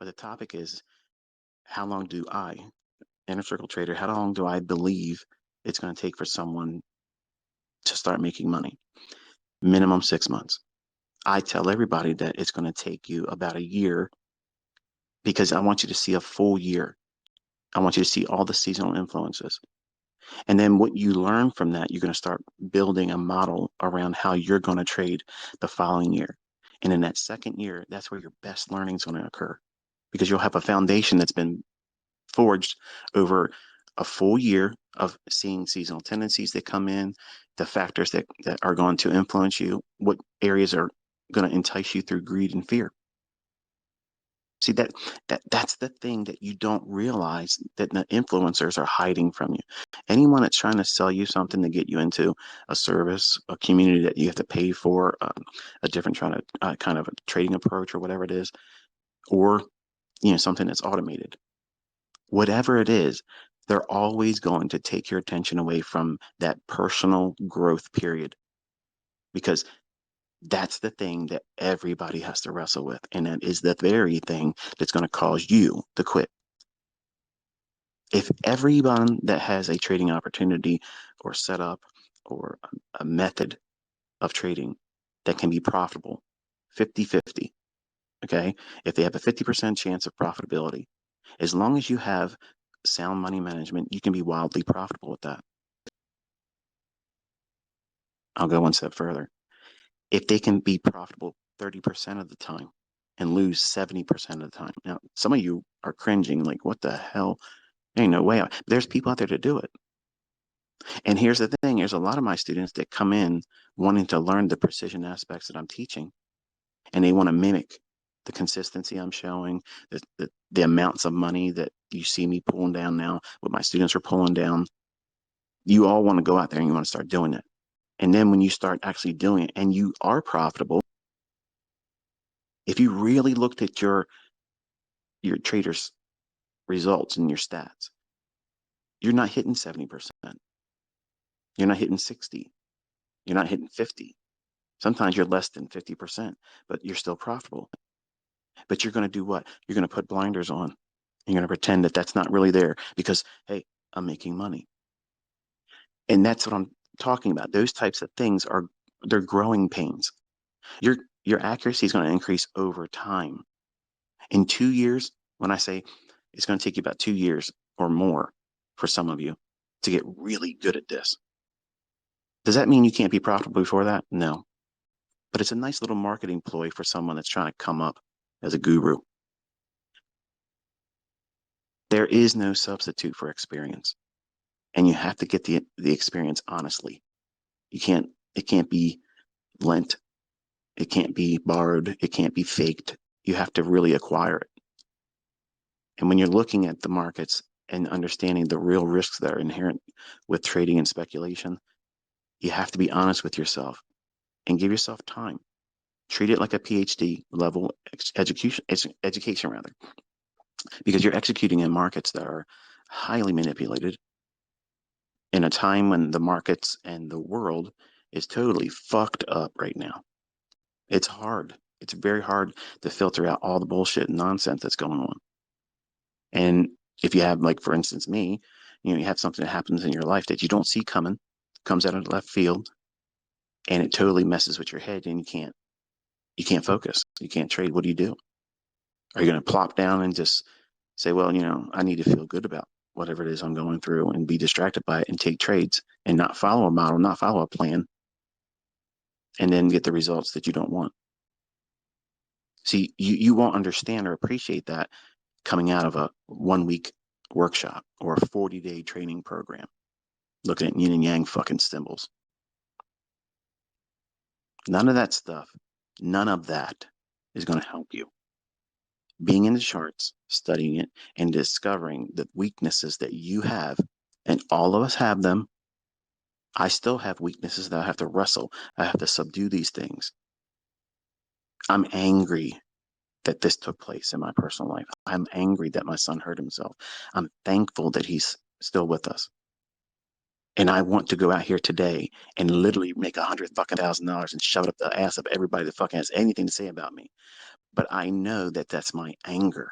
But the topic is, how long do I, inner circle trader, how long do I believe it's going to take for someone to start making money? Minimum 6 months. I tell everybody that it's going to take you about a year because I want you to see a full year. I want you to see all the seasonal influences. And then what you learn from that, you're going to start building a model around how you're going to trade the following year. And in that second year, that's where your best learning is going to occur because you'll have a foundation that's been forged over a full year of seeing seasonal tendencies that come in, the factors that are going to influence you, what areas are going to entice you through greed and fear. See, that's the thing that you don't realize that the influencers are hiding from you. Anyone that's trying to sell you something to get you into a service, a community that you have to pay for, a different kind of a trading approach or whatever it is, or something that's automated. Whatever it is, they're always going to take your attention away from that personal growth period because that's the thing that everybody has to wrestle with. And that is the very thing that's going to cause you to quit. If everyone that has a trading opportunity or setup or a method of trading that can be profitable, 50-50, okay? If they have a 50% chance of profitability, as long as you have sound money management, you can be wildly profitable with that. I'll go one step further. If they can be profitable 30% of the time and lose 70% of the time. Now, some of you are cringing, like, what the hell? There ain't no way. There's people out there to do it. And here's the thing. There's a lot of my students that come in wanting to learn the precision aspects that I'm teaching. And they want to mimic the consistency I'm showing, the amounts of money that you see me pulling down now, what my students are pulling down. You all want to go out there and you want to start doing it. And then when you start actually doing it and you are profitable, if you really looked at your traders' results and your stats, you're not hitting 70%. You're not hitting 60. You're not hitting 50. Sometimes you're less than 50%, but you're still profitable. But you're going to do what? You're going to put blinders on. You're going to pretend that that's not really there because, hey, I'm making money. And that's what I'm talking about. Those types of things they're growing pains. Your accuracy is going to increase over time. In 2 years, when I say it's going to take you about 2 years or more for some of you to get really good at this. Does that mean you can't be profitable before that? No. But it's a nice little marketing ploy for someone that's trying to come up as a guru. There is no substitute for experience. And you have to get the experience honestly. It can't be lent. It can't be borrowed. It can't be faked. You have to really acquire it. And when you're looking at the markets and understanding the real risks that are inherent with trading and speculation, you have to be honest with yourself and give yourself time. Treat it like a PhD level education rather, because you're executing in markets that are highly manipulated in a time when the markets and the world is totally fucked up right now. It's hard. It's very hard to filter out all the bullshit and nonsense that's going on. And if you have, like, for instance, me, you have something that happens in your life that you don't see coming, comes out of left field, and it totally messes with your head, and you can't focus. You can't trade. What do? Are you going to plop down and just say, well, I need to feel good about whatever it is I'm going through and be distracted by it and take trades and not follow a model, not follow a plan, and then get the results that you don't want? See, you won't understand or appreciate that coming out of a 1-week workshop or a 40-day training program, looking at yin and yang fucking symbols. None of that stuff, none of that is going to help you. Being in the charts, studying it, and discovering the weaknesses that you have, and all of us have them. I still have weaknesses that I have to wrestle. I have to subdue these things. I'm angry that this took place in my personal life. I'm angry that my son hurt himself. I'm thankful that he's still with us. And I want to go out here today and literally make $100,000 and shove it up the ass of everybody that fucking has anything to say about me. But I know that that's my anger.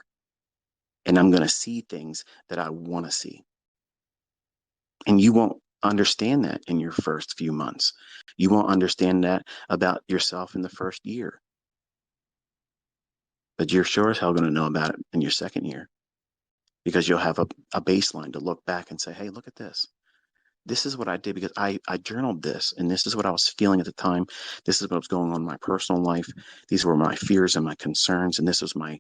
and I'm going to see things that I want to see. And you won't understand that in your first few months. You won't understand that about yourself in the first year. But you're sure as hell going to know about it in your second year, because you'll have a baseline to look back and say, hey, look at this. This is what I did because I journaled this, and this is what I was feeling at the time. This is what was going on in my personal life. These were my fears and my concerns, and this was my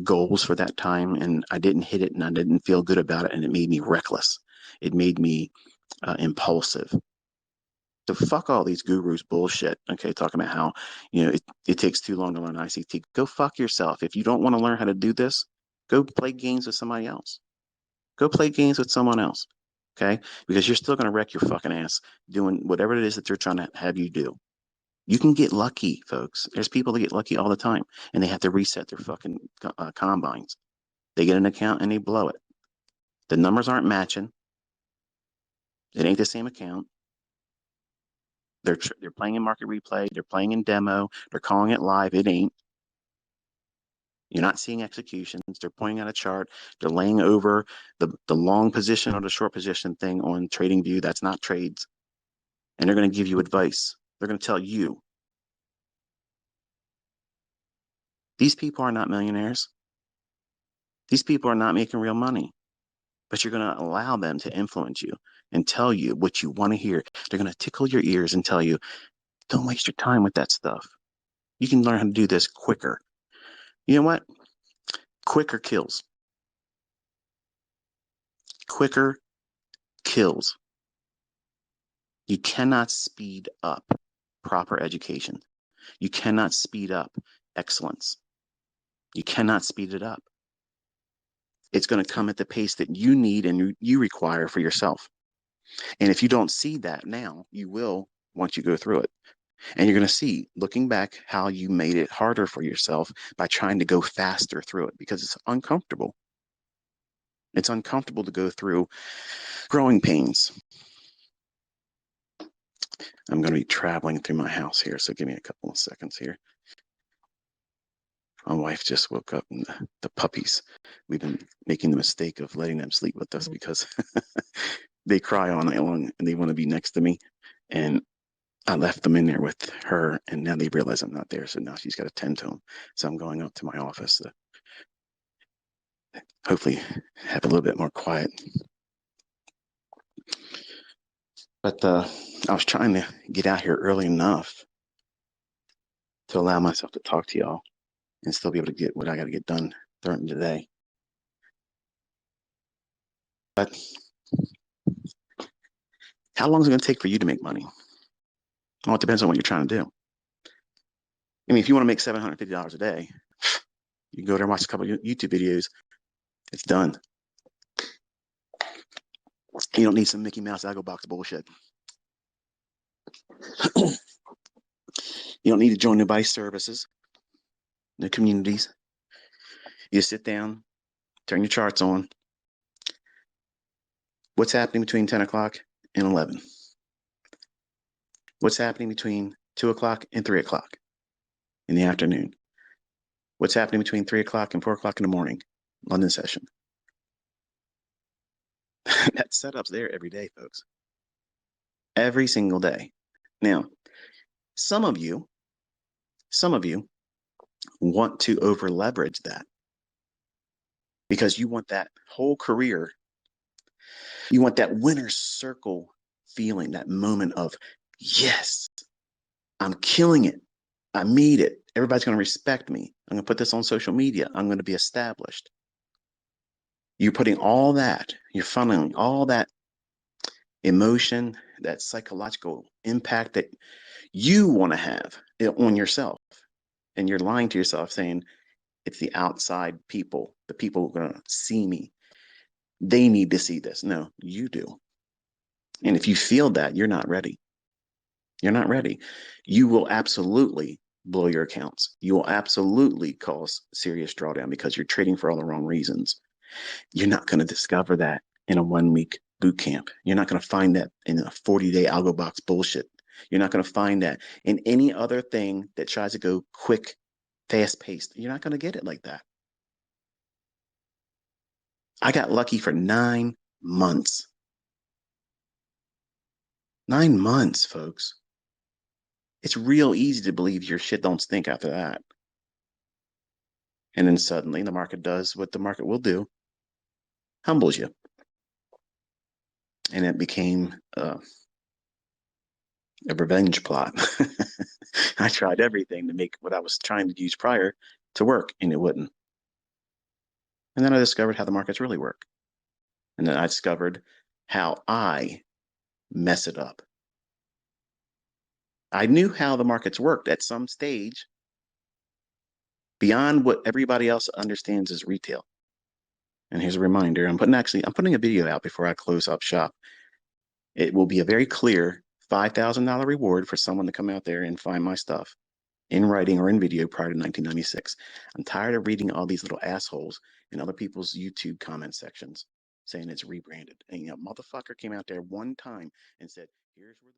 goals for that time, and I didn't hit it, and I didn't feel good about it, and it made me reckless. It made me impulsive. So fuck all these gurus bullshit. Okay, talking about how it takes too long to learn ICT. Go fuck yourself. If you don't want to learn how to do this, go play games with somebody else. Go play games with someone else. Okay, because you're still gonna wreck your fucking ass doing whatever it is that they're trying to have you do. You can get lucky, folks. There's people that get lucky all the time, and they have to reset their fucking combines. They get an account and they blow it. The numbers aren't matching. It ain't the same account. They're playing in market replay. They're playing in demo. They're calling it live. It ain't. You're not seeing executions. They're pointing out a chart. They're laying over the long position or the short position thing on TradingView. That's not trades. And they're going to give you advice. They're going to tell you. These people are not millionaires. These people are not making real money. But you're going to allow them to influence you and tell you what you want to hear. They're going to tickle your ears and tell you, don't waste your time with that stuff. You can learn how to do this quicker. You know what? Quicker kills. Quicker kills. You cannot speed up proper education. You cannot speed up excellence. You cannot speed it up. It's going to come at the pace that you need and you require for yourself. And if you don't see that now, you will once you go through it. And you're going to see, looking back, how you made it harder for yourself by trying to go faster through it, because it's uncomfortable. It's uncomfortable to go through growing pains. I'm going to be traveling through my house here, so give me a couple of seconds here. My wife just woke up, and the puppies, we've been making the mistake of letting them sleep with us because they cry all night long and they want to be next to me. And I left them in there with her, and now they realize I'm not there. So now she's got to tend to them. So I'm going up to my office to hopefully have a little bit more quiet. But I was trying to get out here early enough to allow myself to talk to y'all and still be able to get what I got to get done during the day. But how long is it going to take for you to make money? Well, it depends on what you're trying to do. I mean, if you want to make $750 a day, you can go there and watch a couple of YouTube videos. It's done. You don't need some Mickey Mouse Algo box bullshit. You don't need to join nobody's services, no communities. You sit down, turn your charts on. What's happening between 10 o'clock and 11? What's happening between 2 o'clock and 3 o'clock in the afternoon? What's happening between 3 o'clock and 4 o'clock in the morning? London session. That setup's there every day, folks. Every single day. Now, some of you want to over leverage that because you want that whole career. You want that winner's circle feeling, that moment of, yes, I'm killing it. I made it. Everybody's going to respect me. I'm going to put this on social media. I'm going to be established. You're putting all that, you're funneling all that emotion, that psychological impact that you want to have on yourself. And you're lying to yourself saying, it's the outside people, the people who are going to see me. They need to see this. No, you do. And if you feel that, you're not ready. You're not ready. You will absolutely blow your accounts. You will absolutely cause serious drawdown because you're trading for all the wrong reasons. You're not going to discover that in a 1-week boot camp. You're not going to find that in a 40-day algo box bullshit. You're not going to find that in any other thing that tries to go quick, fast-paced. You're not going to get it like that. I got lucky for 9 months. 9 months, folks. It's real easy to believe your shit don't stink after that. And then suddenly the market does what the market will do, humbles you. And it became a revenge plot. I tried everything to make what I was trying to use prior to work, and it wouldn't. And then I discovered how the markets really work. And then I discovered how I mess it up. I knew how the markets worked at some stage beyond what everybody else understands as retail. And here's a reminder, I'm putting a video out before I close up shop. It will be a very clear $5,000 reward for someone to come out there and find my stuff in writing or in video prior to 1996. I'm tired of reading all these little assholes in other people's YouTube comment sections saying it's rebranded. And motherfucker came out there one time and said, here's where